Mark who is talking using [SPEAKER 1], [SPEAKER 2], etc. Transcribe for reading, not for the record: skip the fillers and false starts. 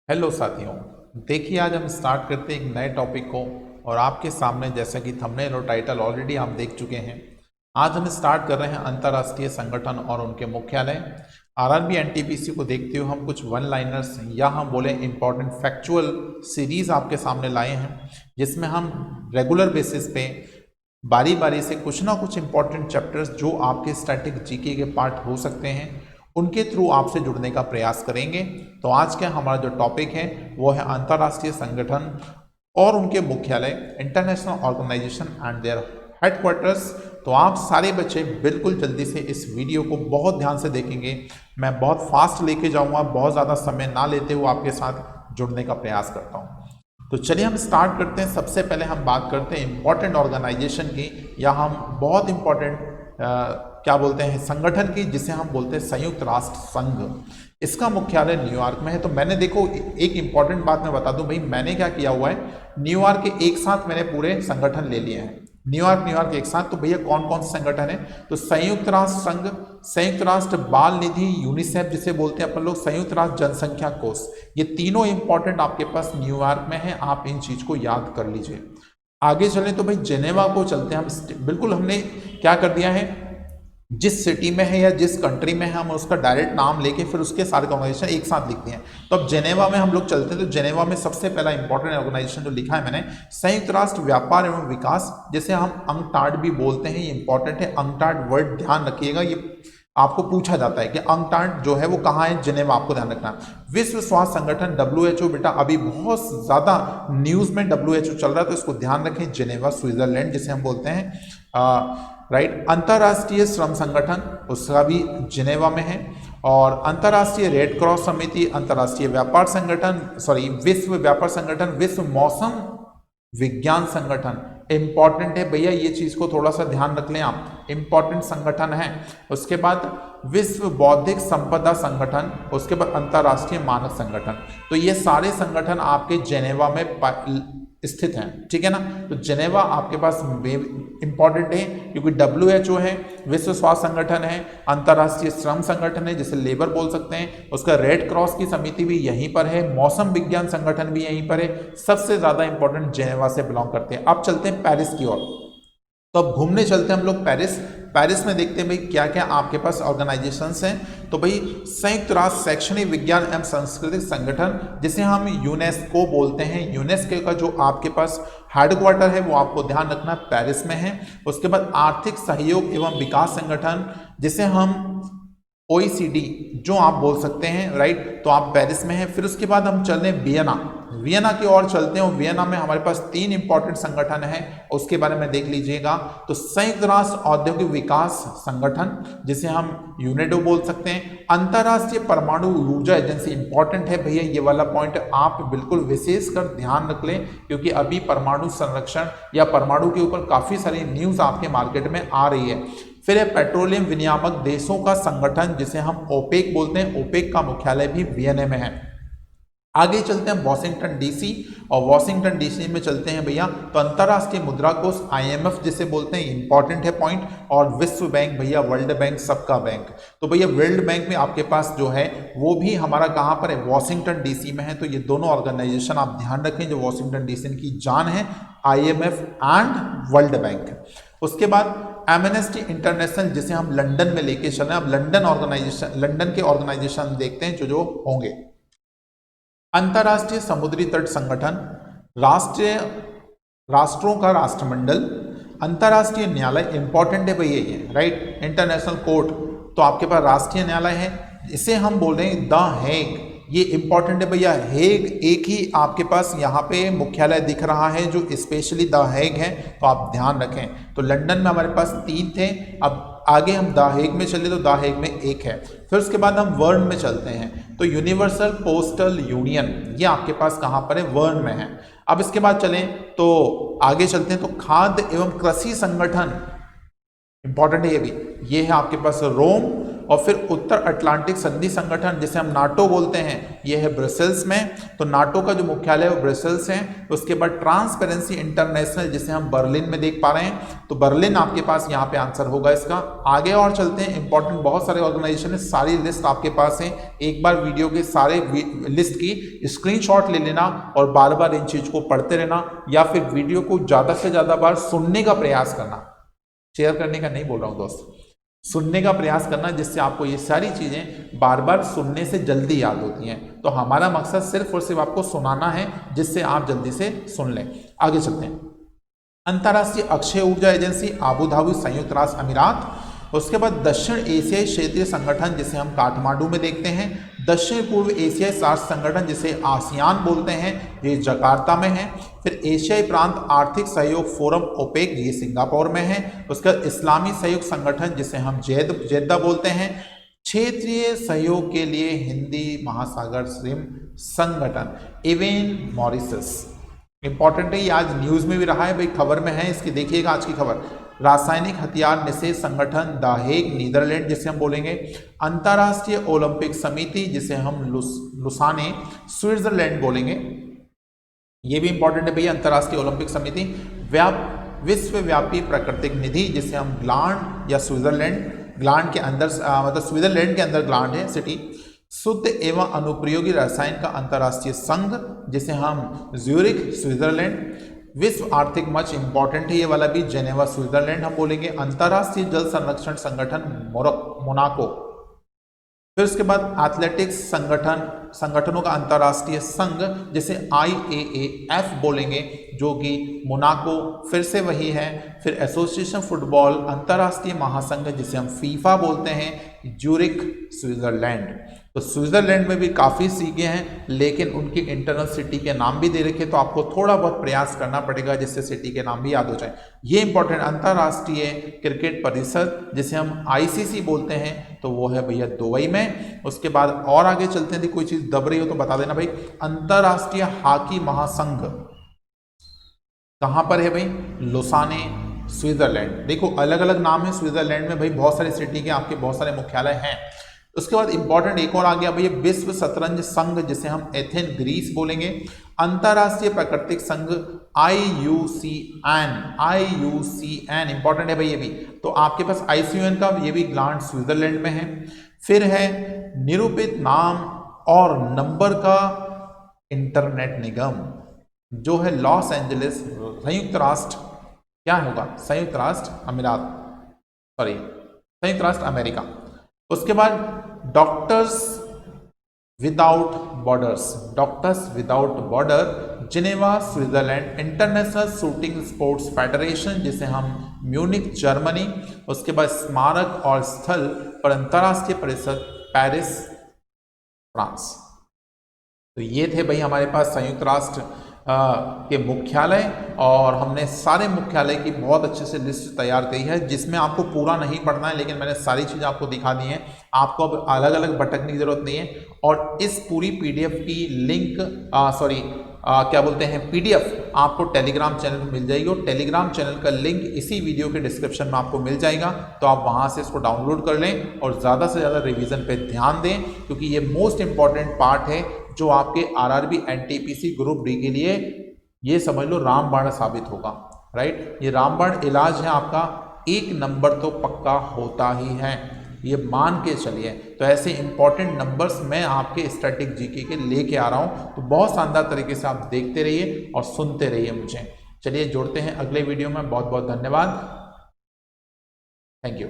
[SPEAKER 1] Hello साथियों। देखिए, आज हम स्टार्ट करते हैं एक नए टॉपिक को। और आपके सामने जैसा कि थंबनेल और टाइटल ऑलरेडी आप देख चुके हैं, आज हम स्टार्ट कर रहे हैं अंतर्राष्ट्रीय संगठन और उनके मुख्यालय। आरआरबी एनटीपीसी को देखते हुए हम कुछ वन लाइनर्स या हम बोले इंपॉर्टेंट फैक्चुअल सीरीज आपके सामने लाए हैं, जिसमें हम रेगुलर बेसिस पे बारी बारी से कुछ ना कुछ इंपॉर्टेंट चैप्टर्स जो आपके स्टैटिक जीके के पार्ट हो सकते हैं, उनके थ्रू आपसे जुड़ने का प्रयास करेंगे। तो आज का हमारा जो टॉपिक है वो है अंतर्राष्ट्रीय संगठन और उनके मुख्यालय, international organisation and their headquarters. तो आप सारे बच्चे बिल्कुल जल्दी से इस वीडियो को बहुत ध्यान से देखेंगे। मैं बहुत फास्ट लेके जाऊंगा, बहुत ज़्यादा समय ना लेते हुए आपके साथ जुड़ने का प्रयास करता हूँ। तो चलिए हम स्टार्ट करते हैं। सबसे पहले हम बात करते हैं इंपॉर्टेंट ऑर्गेनाइजेशन की, या हम बहुत इंपॉर्टेंट क्या बोलते हैं संगठन की, जिसे हम बोलते हैं संयुक्त राष्ट्र संघ। इसका मुख्यालय न्यूयॉर्क में है। तो मैंने देखो एक इंपॉर्टेंट बात मैं बता दूं भाई, मैंने क्या किया हुआ है, न्यूयॉर्क के एक साथ मैंने पूरे संगठन ले लिए हैं। न्यूयॉर्क एक साथ। तो भैया कौन कौन से संगठन है, तो संयुक्त राष्ट्र संघ, संयुक्त राष्ट्र बाल निधि यूनिसेफ जिसे बोलते हैं अपन लोग, संयुक्त राष्ट्र जनसंख्या कोष, ये तीनों इंपॉर्टेंट आपके पास न्यूयॉर्क में है। आप इन चीज को याद कर लीजिए। आगे चले तो भाई जेनेवा को चलते हैं हम। बिल्कुल हमने क्या कर दिया है, जिस सिटी में है या जिस कंट्री में है हम उसका डायरेक्ट नाम लेके फिर उसके सारे ऑर्गेनाइजेशन एक साथ लिखते हैं। तो अब जेनेवा में हम लोग चलते हैं। तो जेनेवा में सबसे पहला इंपॉर्टेंट ऑर्गेनाइजेशन जो लिखा है मैंने, संयुक्त राष्ट्र व्यापार एवं विकास, जिसे हम अंगटाड भी बोलते हैं। ये इंपॉर्टेंट है, अंगटाड वर्ड ध्यान रखिएगा, ये आपको पूछा जाता है कि अंगटाड जो है वो कहाँ है, जेनेवा, आपको ध्यान रखना। विश्व स्वास्थ्य संगठन WHO, बेटा अभी बहुत ज्यादा न्यूज में WHO चल रहा है, तो इसको ध्यान रखें। जेनेवा स्विट्जरलैंड जिसे हम बोलते हैं, राइट। अंतर्राष्ट्रीय श्रम संगठन, उसका भी जिनेवा में है। और अंतर्राष्ट्रीय रेड क्रॉस समिति, अंतर्राष्ट्रीय व्यापार संगठन, सॉरी विश्व व्यापार संगठन, विश्व मौसम विज्ञान संगठन, इंपॉर्टेंट है भैया, ये चीज को थोड़ा सा ध्यान रख लें आप, इंपॉर्टेंट संगठन है। उसके बाद विश्व बौद्धिक संपदा संगठन, उसके बाद अंतर्राष्ट्रीय मानक संगठन। तो ये सारे संगठन आपके जेनेवा में स्थित हैं, ठीक है ना। तो जेनेवा आपके पास इंपॉर्टेंट है क्योंकि WHO है, विश्व स्वास्थ्य संगठन है, अंतर्राष्ट्रीय श्रम संगठन है जिसे लेबर बोल सकते हैं, उसका रेड क्रॉस की समिति भी यहीं पर है, मौसम विज्ञान संगठन भी यहीं पर है। सबसे ज्यादा इंपॉर्टेंट जेनेवा से बिलोंग करते हैं। अब चलते हैं पेरिस की ओर। तो अब घूमने चलते हैं हम लोग पेरिस। पेरिस में देखते हैं भाई क्या क्या आपके पास ऑर्गेनाइजेशंस हैं। तो भाई संयुक्त राष्ट्र शैक्षणिक विज्ञान एवं सांस्कृतिक संगठन, जिसे हम यूनेस्को बोलते हैं, यूनेस्को का जो आपके पास हेडक्वार्टर है वो आपको ध्यान रखना पेरिस में है। उसके बाद आर्थिक सहयोग एवं विकास संगठन, जिसे हम OECD जो आप बोल सकते हैं, राइट, तो आप पेरिस में हैं। फिर उसके बाद हम चल रहे हैं वियना की ओर चलते हैं। वियना में हमारे पास 3 इंपॉर्टेंट संगठन हैं, उसके बारे में देख लीजिएगा। तो संयुक्त राष्ट्र औद्योगिक विकास संगठन, जिसे हम यूनेडो बोल सकते हैं। अंतर्राष्ट्रीय परमाणु ऊर्जा एजेंसी, इंपॉर्टेंट है भैया, ये वाला पॉइंट आप बिल्कुल विशेष कर ध्यान रख लें, क्योंकि अभी परमाणु संरक्षण या परमाणु के ऊपर काफी सारी न्यूज आपके मार्केट में आ रही है। फिर है पेट्रोलियम विनियामक देशों का संगठन, जिसे हम ओपेक बोलते हैं, ओपेक का मुख्यालय भी वियना में है। आगे चलते हैं वॉशिंगटन डीसी, और वॉशिंगटन डीसी में चलते हैं भैया तो अंतर्राष्ट्रीय मुद्रा कोष IMF जिसे बोलते हैं, इंपॉर्टेंट है पॉइंट। और विश्व बैंक भैया, वर्ल्ड बैंक, सबका बैंक। तो भैया वर्ल्ड बैंक में आपके पास जो है वो भी हमारा कहाँ पर है, वॉशिंगटन डीसी में है। तो ये दोनों ऑर्गेनाइजेशन आप ध्यान रखें, जो वॉशिंगटन डीसी की जान है, IMF एंड वर्ल्ड बैंक। उसके बाद एमनेस्टी इंटरनेशनल, जिसे हम लंदन में लेके चल रहे हैं। अब लंदन के ऑर्गेनाइजेशन देखते हैं जो होंगे। अंतर्राष्ट्रीय समुद्री तट संगठन, राष्ट्रों का राष्ट्रमंडल, अंतर्राष्ट्रीय न्यायालय, इंपॉर्टेंट है भैया ये, राइट, इंटरनेशनल कोर्ट। तो आपके पास राष्ट्रीय न्यायालय है, इसे हम बोल रहे हैं द हेग, ये इंपॉर्टेंट है भैया। हेग एक ही आपके पास यहाँ पे मुख्यालय दिख रहा है जो स्पेशली द हेग है, तो आप ध्यान रखें। तो लंदन में हमारे पास 3 थे, अब आगे हम द हेग में चले तो द हेग में 1 है। फिर उसके बाद हम वर्न में चलते हैं। तो यूनिवर्सल पोस्टल यूनियन, ये आपके पास कहाँ पर है, वर्न में है। अब इसके बाद चलें तो आगे चलते हैं। तो खाद्य एवं कृषि संगठन, इंपॉर्टेंट है ये भी, ये है आपके पास रोम, और फिर उत्तर अटलांटिक संधि संगठन जिसे हम नाटो बोलते हैं, ये है ब्रसेल्स में, तो नाटो का जो मुख्यालय है वो ब्रसेल्स है। उसके बाद ट्रांसपेरेंसी इंटरनेशनल जिसे हम बर्लिन में देख पा रहे हैं, तो बर्लिन आपके पास यहाँ पे आंसर होगा इसका। आगे और चलते हैं, इंपॉर्टेंट बहुत सारे ऑर्गेनाइजेशन है, सारी लिस्ट आपके पास है, एक बार वीडियो के सारे लिस्ट की स्क्रीनशॉट ले लेना और बार बार इन चीज को पढ़ते रहना, या फिर वीडियो को ज्यादा से ज्यादा बार सुनने का प्रयास करना, शेयर करने का नहीं बोल रहा हूं दोस्त, सुनने का प्रयास करना, जिससे आपको ये सारी चीजें बार बार सुनने से जल्दी याद होती हैं। तो हमारा मकसद सिर्फ और सिर्फ आपको सुनाना है, जिससे आप जल्दी से सुन लें। आगे चलते हैं, अंतर्राष्ट्रीय अक्षय ऊर्जा एजेंसी आबू धाबी संयुक्त राष्ट्र अमीरात। उसके बाद दक्षिण एशियाई क्षेत्रीय संगठन जिसे हम काठमांडू में देखते हैं। दक्षिण पूर्व एशियाई राष्ट्र संगठन जिसे आसियान बोलते हैं, ये जकार्ता में है। फिर एशियाई प्रांत आर्थिक सहयोग फोरम ओपेक, ये सिंगापुर में है। उसका इस्लामी सहयोग संगठन जिसे हम जेद्दा बोलते हैं। क्षेत्रीय सहयोग के लिए हिंदी महासागर श्रिम संगठन इवेन मॉरिशस, इंपॉर्टेंट है ये, आज न्यूज में भी रहा है भाई, खबर में है इसकी, देखिएगा आज की खबर। रासायनिक हथियार निषेध संगठन द हेग नीदरलैंड जिसे हम बोलेंगे। अंतर्राष्ट्रीय ओलंपिक समिति जिसे हम लुसाने स्विट्जरलैंड बोलेंगे, ये भी इंपॉर्टेंट है भैया, अंतर्राष्ट्रीय ओलंपिक समिति। विश्वव्यापी प्राकृतिक निधि जिसे हम ग्लांड या स्विट्जरलैंड, ग्लांड के अंदर मतलब स्विट्जरलैंड के अंदर ग्लांड है सिटी। शुद्ध एवं अनुप्रयोगी रसायन का अंतर्राष्ट्रीय संघ जिसे हम ज्यूरिख स्विट्जरलैंड। विश्व आर्थिक मंच, इंपॉर्टेंट है ये वाला भी, जेनेवा स्विट्जरलैंड हम बोलेंगे। अंतर्राष्ट्रीय जल संरक्षण संगठन मोनाको। फिर उसके बाद एथलेटिक्स संगठनों का अंतर्राष्ट्रीय संघ जिसे IAAF बोलेंगे, जो कि मोनाको फिर से वही है। फिर एसोसिएशन फुटबॉल अंतर्राष्ट्रीय महासंघ जिसे हम फीफा बोलते हैं, ज्यूरिख स्विट्जरलैंड। तो स्विट्जरलैंड में भी काफ़ी सीखे हैं, लेकिन उनकी इंटरनल सिटी के नाम भी दे रखे, तो आपको थोड़ा बहुत प्रयास करना पड़ेगा जिससे सिटी के नाम भी याद हो जाए। ये इंपॉर्टेंट, अंतर्राष्ट्रीय क्रिकेट परिषद जिसे हम ICC बोलते हैं, तो वो है भैया दुबई में। उसके बाद और आगे चलते हैं, कोई चीज़ दब रही हो तो बता देना भाई। अंतर्राष्ट्रीय हॉकी महासंघ कहाँ पर है भाई? Lausanne Switzerland. देखो अलग अलग नाम है स्विट्जरलैंड में भाई, बहुत सारी सिटी के आपके बहुत सारे मुख्यालय हैं। उसके बाद इंपॉर्टेंट एक और आ गया भैया, विश्व शतरंज संघ जिसे हम एथेन ग्रीस बोलेंगे। अंतर्राष्ट्रीय प्राकृतिक संघ IUCN इंपॉर्टेंट है भाई ये भी। तो आपके पास ICUN का ये भी ग्लांड स्विट्जरलैंड में है। फिर है निरूपित नाम और नंबर का इंटरनेट निगम जो है लॉस एंजलिस, संयुक्त राष्ट्र, क्या होगा? संयुक्त राष्ट्र अमीरात, सॉरी संयुक्त राष्ट्र अमेरिका। उसके बाद doctors without border Geneva Switzerland. International shooting sports federation जिसे हम म्यूनिक जर्मनी। उसके बाद स्मारक और स्थल पर अंतर्राष्ट्रीय परिषद पेरिस फ्रांस। तो ये थे भाई हमारे पास संयुक्त राष्ट्र के मुख्यालय, और हमने सारे मुख्यालय की बहुत अच्छे से लिस्ट तैयार की है, जिसमें आपको पूरा नहीं पढ़ना है, लेकिन मैंने सारी चीज़ें आपको दिखा दी हैं। आपको अब अलग अलग भटकने की जरूरत नहीं है। और इस पूरी PDF की लिंक क्या बोलते हैं PDF आपको टेलीग्राम चैनल पर मिल जाएगी, और टेलीग्राम चैनल का लिंक इसी वीडियो के डिस्क्रिप्शन में आपको मिल जाएगा। तो आप वहाँ से इसको डाउनलोड कर लें और ज़्यादा से ज़्यादा रिवीजन पे ध्यान दें, क्योंकि ये मोस्ट इंपॉर्टेंट पार्ट है जो आपके RRB NTPC ग्रुप D के लिए, ये समझ लो रामबाण साबित होगा। राइट, ये रामबाण इलाज है आपका, 1 नंबर तो पक्का होता ही है, ये मान के चलिए। तो ऐसे इंपॉर्टेंट नंबर्स मैं आपके स्टैटिक जीके के लेके आ रहा हूँ, तो बहुत शानदार तरीके से आप देखते रहिए और सुनते रहिए मुझे। चलिए जुड़ते हैं अगले वीडियो में, बहुत बहुत धन्यवाद, थैंक यू।